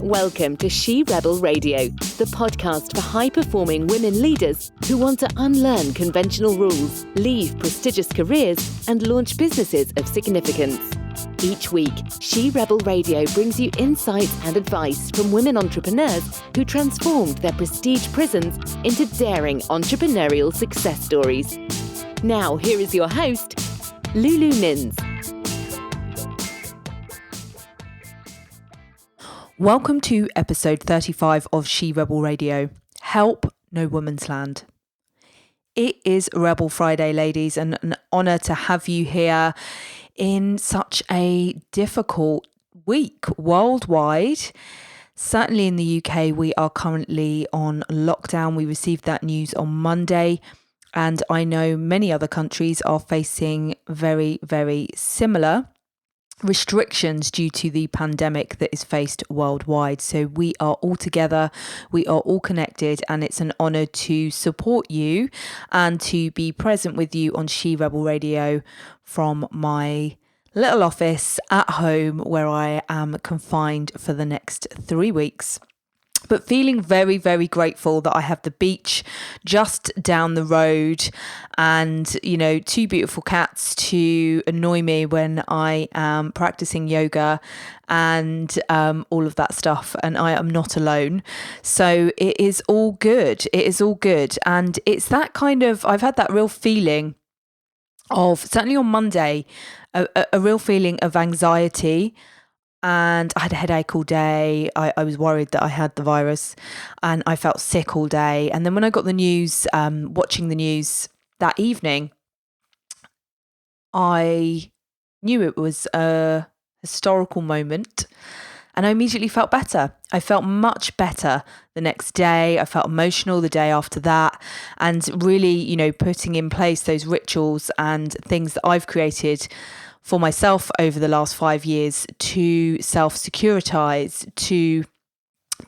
Welcome to She Rebel Radio, the podcast for high-performing women leaders who want to unlearn conventional rules, leave prestigious careers, and launch businesses of significance. Each week, She Rebel Radio brings you insights and advice from women entrepreneurs who transformed their prestige prisons into daring entrepreneurial success stories. Now, here is your host, Lulu Minns. Welcome to episode 35 of She Rebel Radio. Help, no woman's land. It is Rebel Friday, ladies, and an honour to have you here in such a difficult week worldwide. Certainly in the UK, we are currently on lockdown. We received that news on Monday, and I know many other countries are facing very, very similar restrictions due to the pandemic that is faced worldwide. So we are all together, we are all connected, and it's an honour to support you and to be present with you on She Rebel Radio from my little office at home where I am confined for the next 3 weeks. But feeling very, very grateful that I have the beach just down the road and, you know, 2 beautiful cats to annoy me when I am practicing yoga and all of that stuff. And I am not alone. So it is all good. It is all good. And it's that kind of, I've had that real feeling of, certainly on Monday, a real feeling of anxiety. And I had a headache all day. I was worried that I had the virus and I felt sick all day. And then when I got the news, watching the news that evening, I knew it was a historical moment and I immediately felt better. I felt much better the next day. I felt emotional the day after that, and really, you know, putting in place those rituals and things that I've created for myself over the last 5 years to self-securitize, to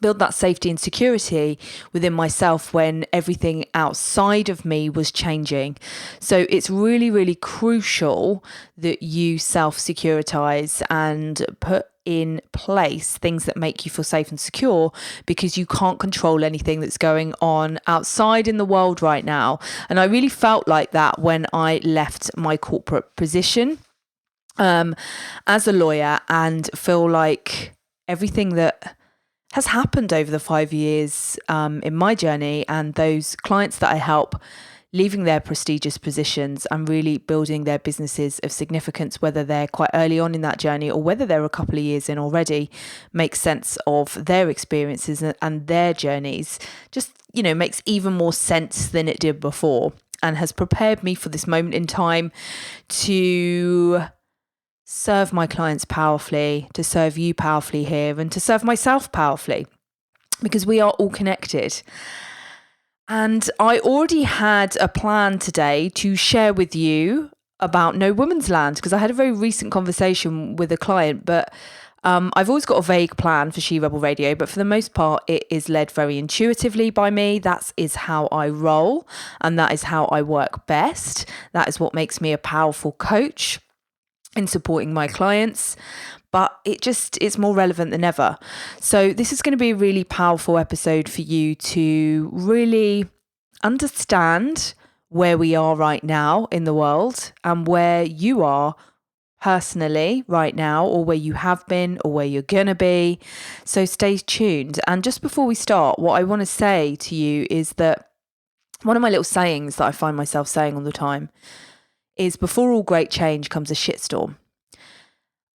build that safety and security within myself when everything outside of me was changing. So it's really, really crucial that you self-securitize and put in place things that make you feel safe and secure, because you can't control anything that's going on outside in the world right now. And I really felt like that when I left my corporate position as a lawyer, and feel like everything that has happened over the 5 years in my journey, and those clients that I help leaving their prestigious positions and really building their businesses of significance, whether they're quite early on in that journey or whether they're a couple of years in already, makes sense of their experiences and their journeys. Just, you know, makes even more sense than it did before, and has prepared me for this moment in time to serve my clients powerfully, to serve you powerfully here, and to serve myself powerfully, because we are all connected. And I already had a plan today to share with you about no woman's land, because I had a very recent conversation with a client, but I've always got a vague plan for She Rebel Radio, but for the most part, it is led very intuitively by me. That is how I roll, and that is how I work best. That is what makes me a powerful coach in supporting my clients, but it's more relevant than ever. So this is going to be a really powerful episode for you to really understand where we are right now in the world, and where you are personally right now, or where you have been, or where you're going to be. So stay tuned. And just before we start, what I want to say to you is that one of my little sayings that I find myself saying all the time is, before all great change comes a shitstorm.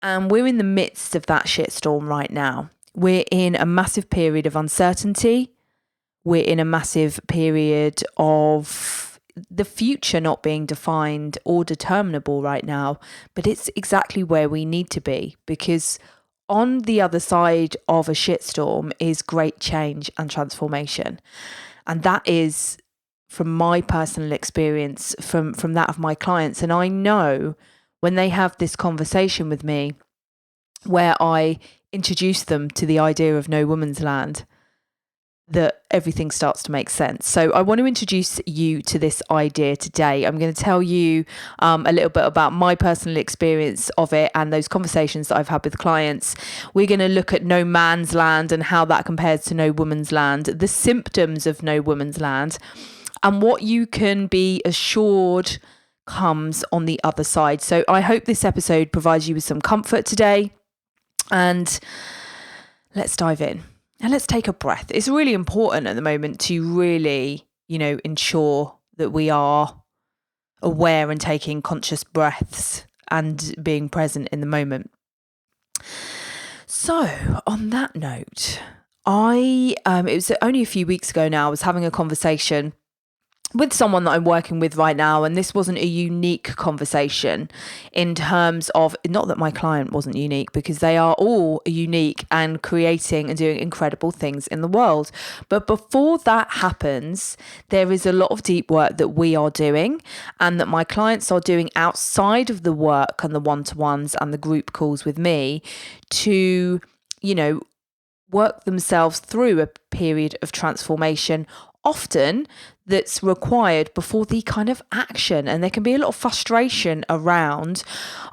And we're in the midst of that shitstorm right now. We're in a massive period of uncertainty. We're in a massive period of the future not being defined or determinable right now. But it's exactly where we need to be, because on the other side of a shitstorm is great change and transformation. And that is, from my personal experience, from that of my clients. And I know when they have this conversation with me where I introduce them to the idea of no woman's land, that everything starts to make sense. So I want to introduce you to this idea today. I'm going to tell you a little bit about my personal experience of it and those conversations that I've had with clients. We're going to look at no man's land and how that compares to no woman's land, the symptoms of no woman's land, and what you can be assured comes on the other side. So I hope this episode provides you with some comfort today. And let's dive in. And let's take a breath. It's really important at the moment to really, ensure that we are aware and taking conscious breaths and being present in the moment. So on that note, it was only a few weeks ago now, I was having a conversation with someone that I'm working with right now, and this wasn't a unique conversation in terms of, not that my client wasn't unique, because they are all unique and creating and doing incredible things in the world. But before that happens, there is a lot of deep work that we are doing and that my clients are doing outside of the work and the one-to-ones and the group calls with me to, work themselves through a period of transformation, often that's required before the kind of action. And there can be a lot of frustration around,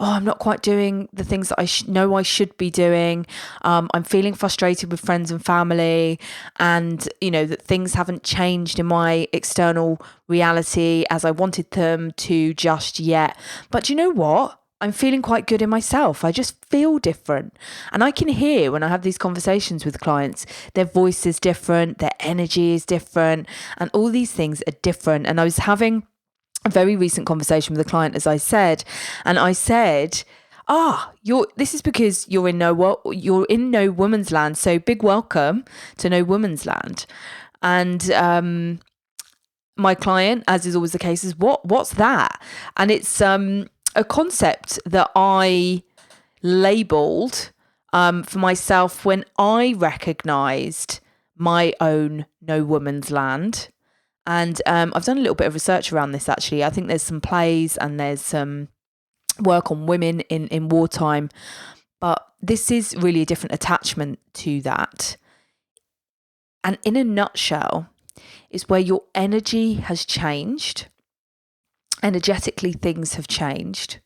I'm not quite doing the things that I know I should be doing. I'm feeling frustrated with friends and family, and, that things haven't changed in my external reality as I wanted them to just yet. But you know what? I'm feeling quite good in myself. I just feel different. And I can hear when I have these conversations with clients, their voice is different, their energy is different, and all these things are different. And I was having a very recent conversation with a client, as I said, and I said, this is because you're in no woman's land. So big welcome to no woman's land. And my client, as is always the case, is what's that? And it's a concept that I labelled for myself when I recognised my own no woman's land. And I've done a little bit of research around this, actually. I think there's some plays and there's some work on women in wartime. But this is really a different attachment to that. And in a nutshell, it's where your energy has changed. Energetically, things have changed.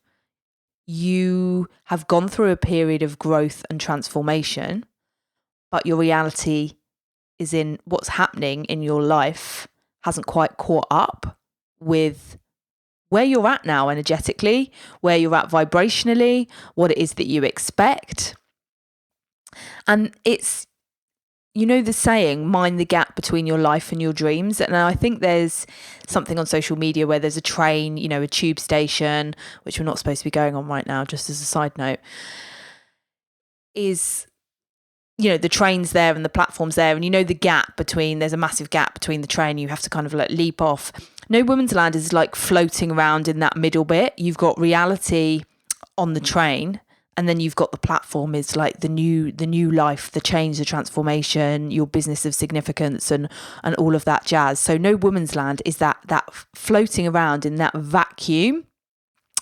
You have gone through a period of growth and transformation, but your reality is in what's happening in your life hasn't quite caught up with where you're at now energetically, where you're at vibrationally, what it is that you expect. And it's, the saying, mind the gap between your life and your dreams. And I think there's something on social media where there's a train, a tube station, which we're not supposed to be going on right now, just as a side note, is, the train's there and the platform's there. And there's a massive gap between the train. You have to kind of like leap off. No woman's land is like floating around in that middle bit. You've got reality on the train. And then you've got the platform is like the new life, the change, the transformation, your business of significance and all of that jazz. So no woman's land is that floating around in that vacuum,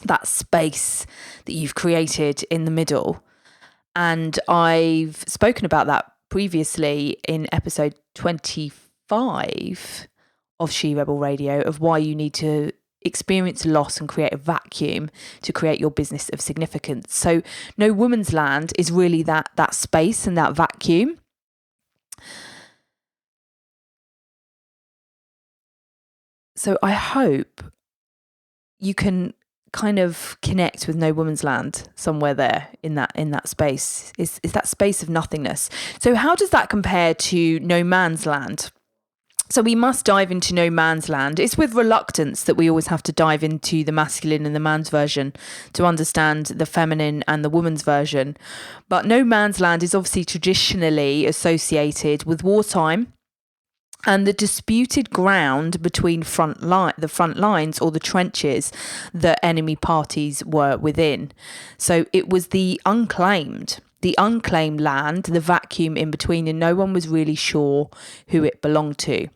that space that you've created in the middle. And I've spoken about that previously in episode 25 of She Rebel Radio, of why you need to experience loss and create a vacuum to create your business of significance. So no woman's land is really that space and that vacuum. So I hope you can kind of connect with no woman's land somewhere there in that space. Is that space of nothingness. So how does that compare to no man's land? So we must dive into no man's land. It's with reluctance that we always have to dive into the masculine and the man's version to understand the feminine and the woman's version. But no man's land is obviously traditionally associated with wartime and the disputed ground between the front lines or the trenches that enemy parties were within. So it was the unclaimed land, the vacuum in between, and no one was really sure who it belonged to.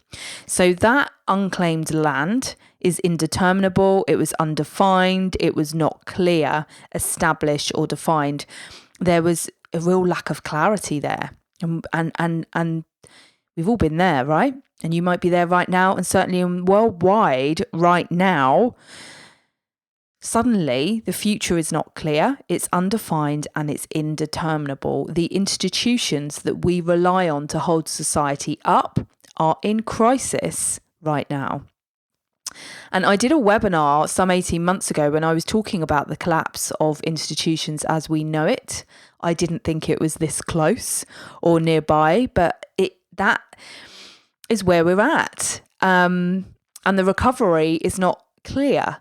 So that unclaimed land is indeterminable, it was undefined, it was not clear, established or defined. There was a real lack of clarity there. And We've all been there, right? And you might be there right now, and certainly worldwide right now. Suddenly, the future is not clear, it's undefined, and it's indeterminable. The institutions that we rely on to hold society up are in crisis right now. And I did a webinar some 18 months ago when I was talking about the collapse of institutions as we know it. I didn't think it was this close or nearby, but that is where we're at. And the recovery is not clear.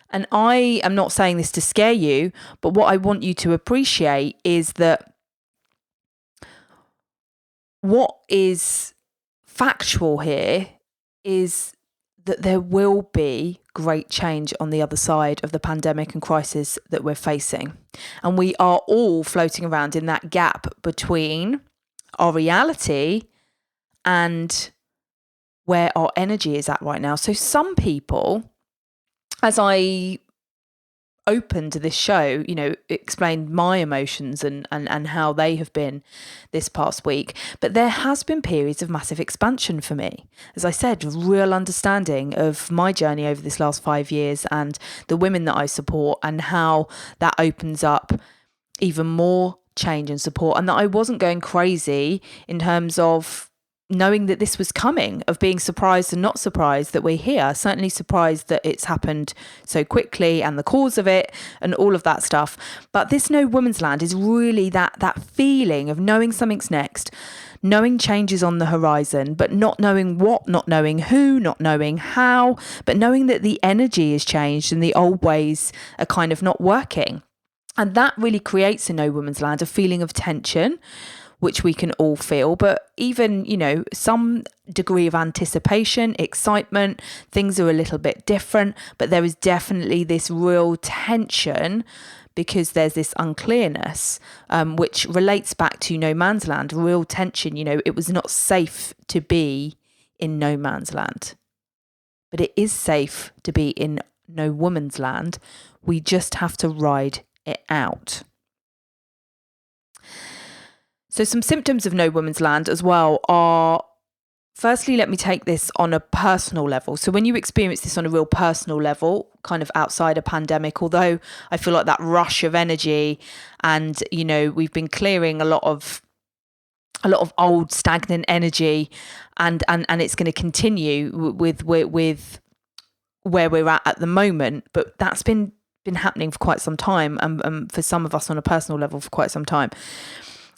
And I am not saying this to scare you, but what I want you to appreciate is that what is factual here is that there will be great change on the other side of the pandemic and crisis that we're facing. And we are all floating around in that gap between our reality and where our energy is at right now. So some people, as I opened this show, explained my emotions and how they have been this past week. But there has been periods of massive expansion for me. As I said, real understanding of my journey over this last 5 years and the women that I support and how that opens up even more change and support, and that I wasn't going crazy in terms of knowing that this was coming, of being surprised and not surprised that we're here, certainly surprised that it's happened so quickly and the cause of it and all of that stuff. But this No Woman's Land is really that feeling of knowing something's next, knowing change is on the horizon, but not knowing what, not knowing who, not knowing how, but knowing that the energy has changed and the old ways are kind of not working. And that really creates in No Woman's Land a feeling of tension, which we can all feel, but even, some degree of anticipation, excitement, things are a little bit different, but there is definitely this real tension because there's this unclearness, which relates back to No Man's Land, real tension. It was not safe to be in No Man's Land, but it is safe to be in No Woman's Land. We just have to ride it out. So some symptoms of No Woman's Land as well are, firstly, let me take this on a personal level. So when you experience this on a real personal level, kind of outside a pandemic, although I feel like that rush of energy and, we've been clearing a lot of old stagnant energy and it's going to continue with where we're at the moment. But that's been happening for quite some time and for some of us on a personal level for quite some time.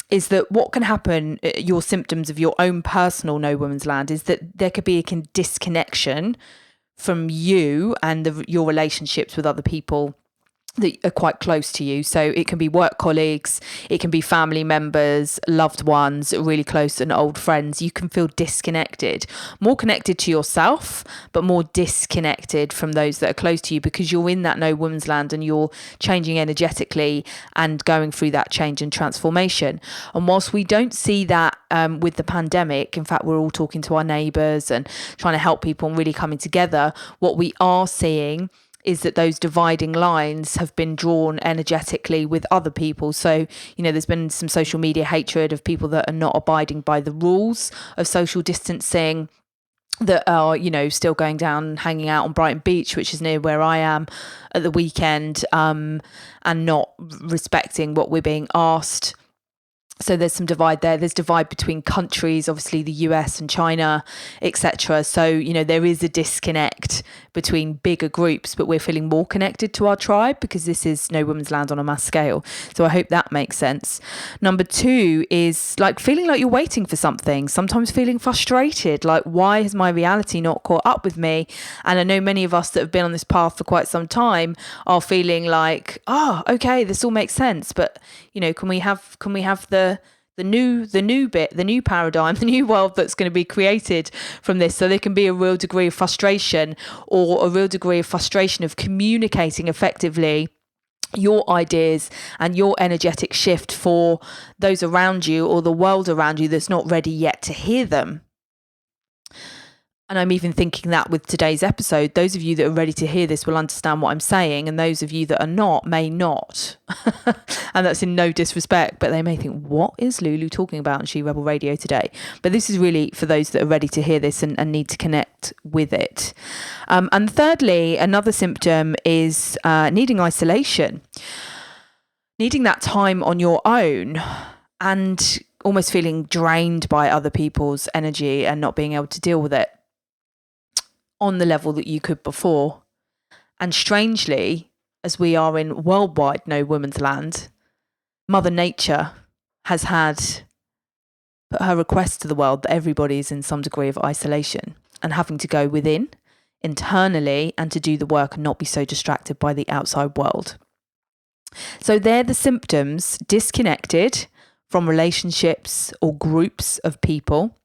Is that what can happen, your symptoms of your own personal No Woman's Land, is that there could be a disconnection from you and your relationships with other people that are quite close to you. So it can be work colleagues, it can be family members, loved ones, really close and old friends. You can feel disconnected, more connected to yourself, but more disconnected from those that are close to you because you're in that No Woman's Land and you're changing energetically and going through that change and transformation. And whilst we don't see that with the pandemic, in fact, we're all talking to our neighbours and trying to help people and really coming together, what we are seeing is that those dividing lines have been drawn energetically with other people. So, there's been some social media hatred of people that are not abiding by the rules of social distancing, that are, still going down, hanging out on Brighton Beach, which is near where I am, at the weekend, and not respecting what we're being asked. So there's some divide there. There's divide between countries, obviously the US and China, etc. So, there is a disconnect between bigger groups, but we're feeling more connected to our tribe because this is No Woman's Land on a mass scale. So I hope that makes sense. Number 2 is like feeling like you're waiting for something, sometimes feeling frustrated, like why has my reality not caught up with me? And I know many of us that have been on this path for quite some time are feeling like, okay, this all makes sense. But, can we have the new bit, the new paradigm, the new world that's going to be created from this, so there can be a real degree of frustration or a real degree of frustration of communicating effectively your ideas and your energetic shift for those around you or the world around you that's not ready yet to hear them. And I'm even thinking that with today's episode, those of you that are ready to hear this will understand what I'm saying, and those of you that are not may not. And that's in no disrespect, but they may think, what is Lulu talking about on She Rebel Radio today? But this is really for those that are ready to hear this and need to connect with it. And thirdly, another symptom is needing isolation, needing that time on your own, and almost feeling drained by other people's energy and not being able to deal with it on the level that you could before. And strangely, as we are in worldwide no woman's land, Mother Nature has put her request to the world that everybody is in some degree of isolation and having to go within internally and to do the work and not be so distracted by the outside world. So they're the symptoms: disconnected from relationships or groups of people,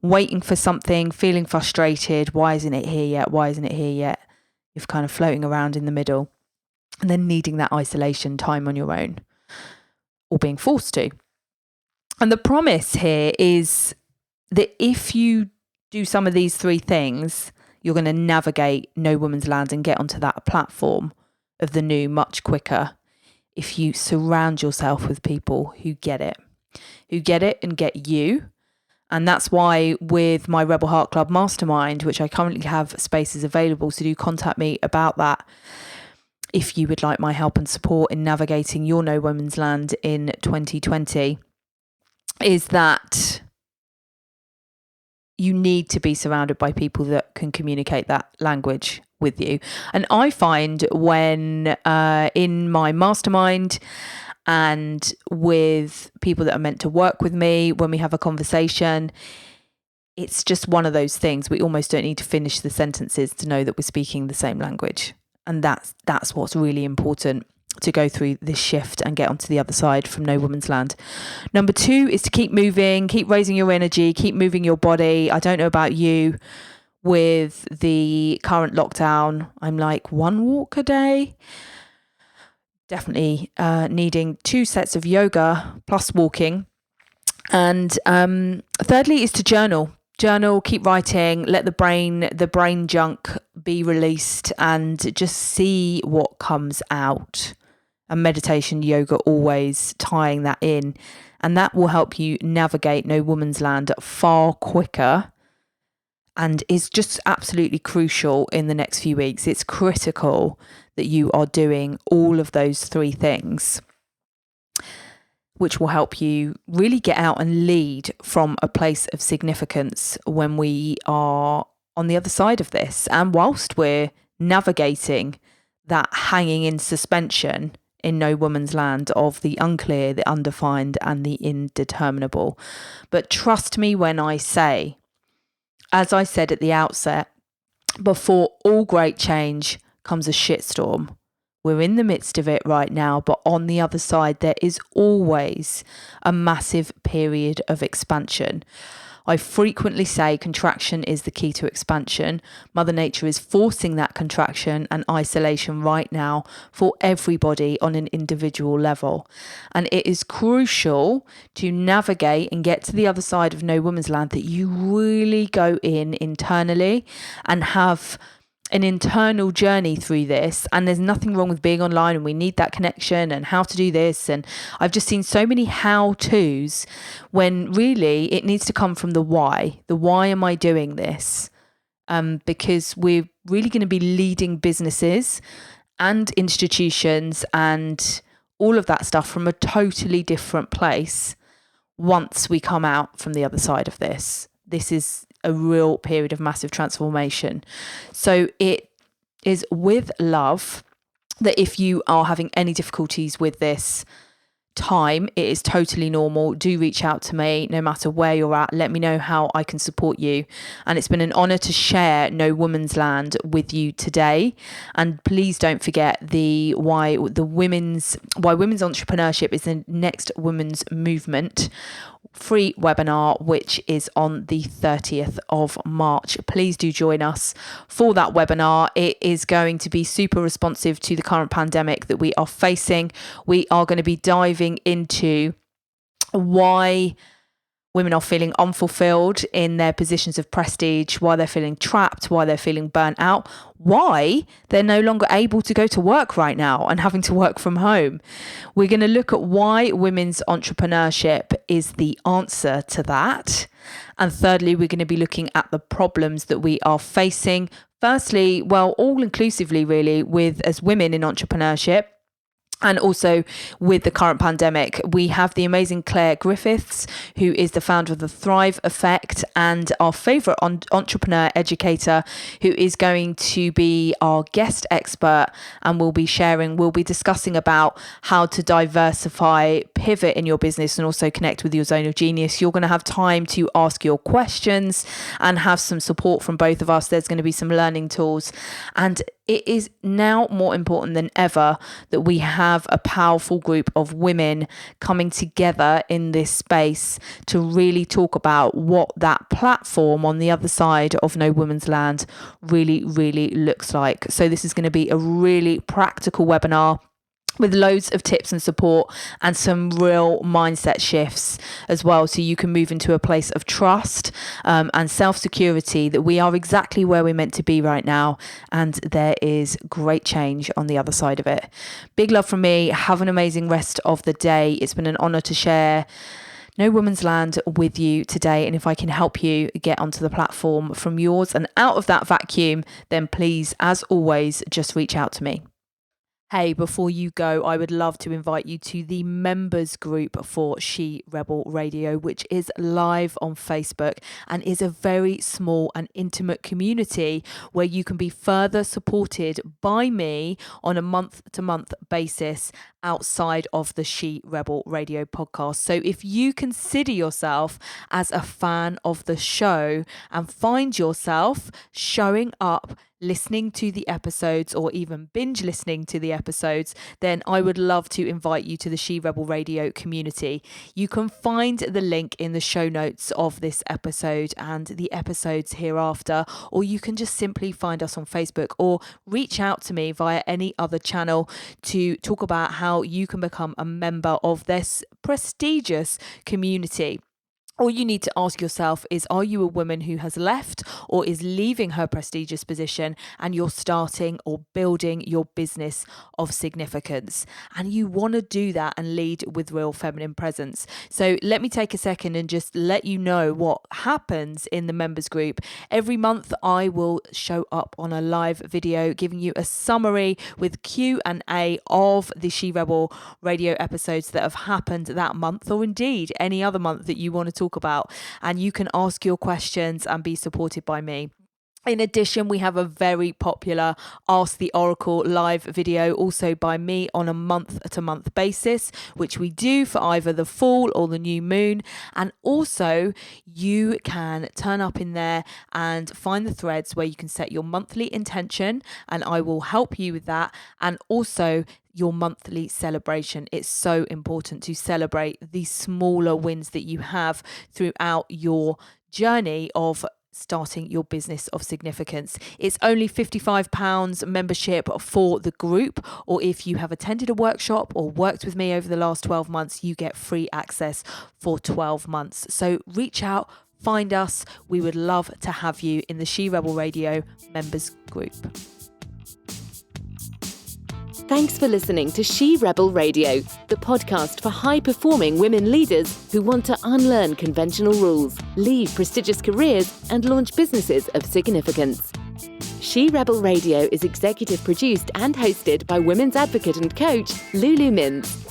waiting for something, feeling frustrated. Why isn't it here yet? Why isn't it here yet? You're kind of floating around in the middle, and then needing that isolation time on your own, or being forced to. And the promise here is that if you do some of these three things, you're going to navigate no woman's land and get onto that platform of the new much quicker if you surround yourself with people who get it and get you. And that's why with my Rebel Heart Club Mastermind, which I currently have spaces available, so do contact me about that if you would like my help and support in navigating your no woman's land in 2020, is that you need to be surrounded by people that can communicate that language with you. And I find when in my mastermind and with people that are meant to work with me, when we have a conversation, it's just one of those things. We almost don't need to finish the sentences to know that we're speaking the same language. And that's what's really important to go through this shift and get onto the other side from no woman's land. Number 2 is to keep moving, keep raising your energy, keep moving your body. I don't know about you, with the current lockdown, I'm like 1 walk a day. Definitely needing 2 sets of yoga plus walking. And thirdly is to journal, keep writing, let the brain junk be released and just see what comes out. And meditation, yoga, always tying that in. And that will help you navigate no woman's land far quicker, and is just absolutely crucial in the next few weeks. It's critical that you are doing all of those 3 things, which will help you really get out and lead from a place of significance when we are on the other side of this. And whilst we're navigating that hanging in suspension in no woman's land of the unclear, the undefined, and the indeterminable. But trust me when I say, as I said at the outset, before all great change comes a shitstorm. We're in the midst of it right now, but on the other side, there is always a massive period of expansion. I frequently say contraction is the key to expansion. Mother Nature is forcing that contraction and isolation right now for everybody on an individual level. And it is crucial to navigate and get to the other side of no woman's land that you really go in internally and have an internal journey through this. And there's nothing wrong with being online, and we need that connection and how to do this. And I've just seen so many how-tos when really it needs to come from the why. The why am I doing this? Because we're really going to be leading businesses and institutions and all of that stuff from a totally different place once we come out from the other side of this. This is a real period of massive transformation. So it is with love that if you are having any difficulties with this time, it is totally normal. Do reach out to me no matter where you're at. Let me know how I can support you. And it's been an honor to share No Woman's Land with you today. And please don't forget why women's entrepreneurship is the next women's movement free webinar, which is on the 30th of March. Please do join us for that webinar. It is going to be super responsive to the current pandemic that we are facing. We are going to be diving into why women are feeling unfulfilled in their positions of prestige, why they're feeling trapped, why they're feeling burnt out, why they're no longer able to go to work right now and having to work from home. We're going to look at why women's entrepreneurship is the answer to that. And thirdly, we're going to be looking at the problems that we are facing. Firstly, well, all inclusively really, with as women in entrepreneurship. And also with the current pandemic, we have the amazing Claire Griffiths, who is the founder of the Thrive Effect and our favourite entrepreneur educator, who is going to be our guest expert, and we'll be discussing about how to diversify, pivot in your business and also connect with your zone of genius. You're going to have time to ask your questions and have some support from both of us. There's going to be some learning tools, and it is now more important than ever that we have a powerful group of women coming together in this space to really talk about what that platform on the other side of No Woman's Land really, really looks like. So this is going to be a really practical webinar with loads of tips and support and some real mindset shifts as well, so you can move into a place of trust and self-security that we are exactly where we're meant to be right now, and there is great change on the other side of it. Big love from me. Have an amazing rest of the day. It's been an honour to share No Woman's Land with you today, and if I can help you get onto the platform from yours and out of that vacuum, then please, as always, just reach out to me. Hey, before you go, I would love to invite you to the members group for She Rebel Radio, which is live on Facebook and is a very small and intimate community where you can be further supported by me on a month-to-month basis outside of the She Rebel Radio podcast. So if you consider yourself as a fan of the show and find yourself showing up, listening to the episodes, or even binge listening to the episodes, then I would love to invite you to the She Rebel Radio community. You can find the link in the show notes of this episode and the episodes hereafter, or you can just simply find us on Facebook or reach out to me via any other channel to talk about how you can become a member of this prestigious community. All you need to ask yourself is, are you a woman who has left or is leaving her prestigious position and you're starting or building your business of significance? And you want to do that and lead with real feminine presence. So let me take a second and just let you know what happens in the members group. Every month I will show up on a live video giving you a summary with Q&A of the She Rebel Radio episodes that have happened that month, or indeed any other month that you want to talk about, and you can ask your questions and be supported by me. In addition, we have a very popular Ask the Oracle live video also by me on a month-to-month basis, which we do for either the full or the new moon. And also you can turn up in there and find the threads where you can set your monthly intention, and I will help you with that. And also your monthly celebration. It's so important to celebrate the smaller wins that you have throughout your journey of starting your business of significance. It's only £55 membership for the group, or if you have attended a workshop or worked with me over the last 12 months, you get free access for 12 months. So reach out, find us. We would love to have you in the She Rebel Radio members group. Thanks for listening to She Rebel Radio, the podcast for high-performing women leaders who want to unlearn conventional rules, leave prestigious careers, and launch businesses of significance. She Rebel Radio is executive produced and hosted by women's advocate and coach, Lulu Minns.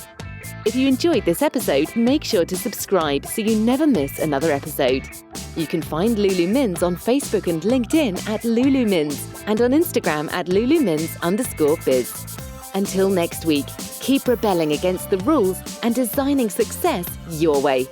If you enjoyed this episode, make sure to subscribe so you never miss another episode. You can find Lulu Minns on Facebook and LinkedIn at Lulu Minns, and on Instagram at LuluMinns_biz. Until next week, keep rebelling against the rules and designing success your way.